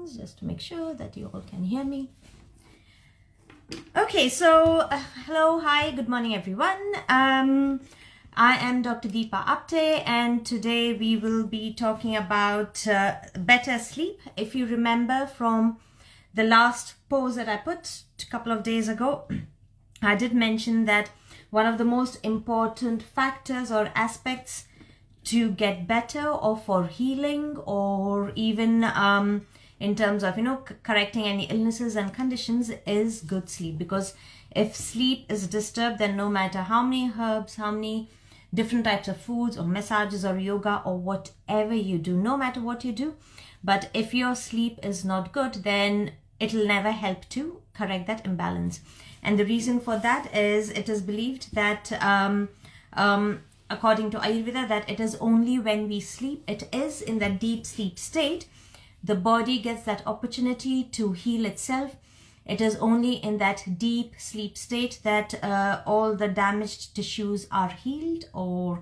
headphones just to make sure that you all can hear me. Okay, so hello, hi, good morning everyone. I am Dr. Deepa Apte, and today we will be talking about better sleep. If you remember from the last post that I put a couple of days ago, I did mention that one of the most important factors or aspects to get better or for healing or even in terms of, correcting any illnesses and conditions is good sleep. Because if sleep is disturbed, then no matter how many herbs, how many different types of foods or massages or yoga or whatever you do, no matter what you do, but if your sleep is not good, then it'll never help to correct that imbalance. And the reason for that is it is believed that according to Ayurveda, that it is only when we sleep, it is in that deep sleep state, the body gets that opportunity to heal itself. It is only in that deep sleep state that all the damaged tissues are healed or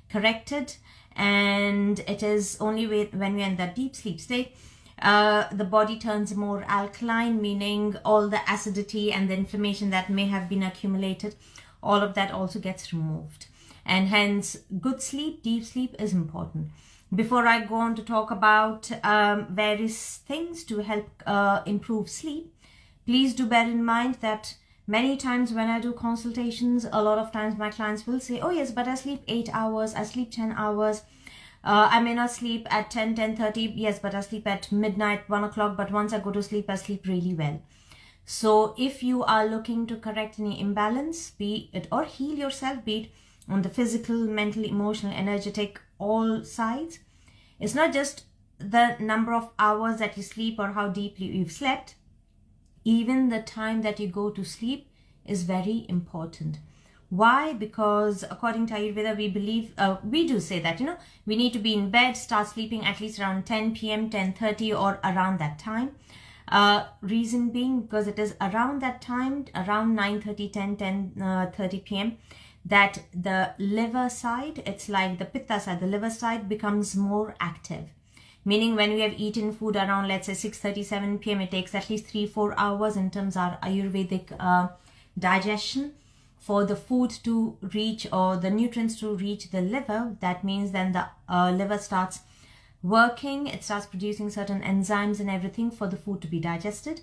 corrected. And it is only when we're in that deep sleep state, the body turns more alkaline, meaning all the acidity and the inflammation that may have been accumulated, all of that also gets removed. And hence, good sleep, deep sleep is important. Before I go on to talk about various things to help improve sleep, please do bear in mind that many times when I do consultations, a lot of times my clients will say, oh yes, but I sleep 8 hours, I sleep 10 hours. I may not sleep at 10:30, yes, but I sleep at midnight, 1 o'clock, but once I go to sleep, I sleep really well. So if you are looking to correct any imbalance, be it or heal yourself, be it on the physical, mental, emotional, energetic, all sides, it's not just the number of hours that you sleep or how deeply you've slept. Even the time that you go to sleep is very important. Why? Because according to Ayurveda, we believe, we do say that, we need to be in bed, start sleeping at least around 10 p.m., 10:30 or around that time. Reason being, because it is around that time, around 9:30, 10:30 p.m., that the liver side, it's like the pitta side, the liver side becomes more active. Meaning when we have eaten food around, let's say 6:37 p.m., it takes at least 3-4 hours in terms of our Ayurvedic digestion for the food to reach or the nutrients to reach the liver. That means then the liver starts working, it starts producing certain enzymes and everything for the food to be digested.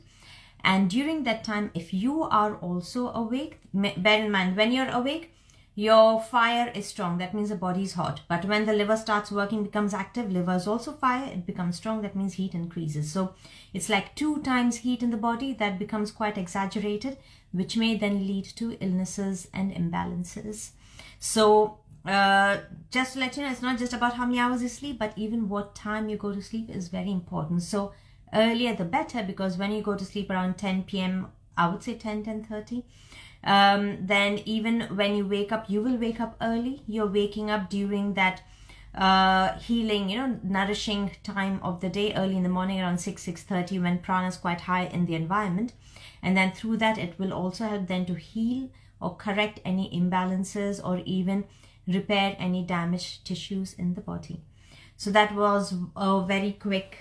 And during that time, if you are also awake, bear in mind, when you're awake, your fire is strong, that means the body is hot. But when the liver starts working, becomes active, liver is also fire, it becomes strong, that means heat increases. So it's like 2 times heat in the body that becomes quite exaggerated, which may then lead to illnesses and imbalances. So just to let you know, it's not just about how many hours you sleep, but even what time you go to sleep is very important. So earlier the better, because when you go to sleep around 10 p.m., I would say 10:30, then even when you wake up, you will wake up early. You're waking up during that healing, nourishing time of the day, early in the morning around 6:30 when prana is quite high in the environment. And then through that, it will also help then to heal or correct any imbalances or even repair any damaged tissues in the body. So that was a very quick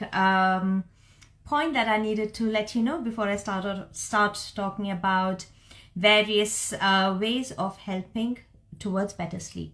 point that I needed to let you know before I start talking about various ways of helping towards better sleep.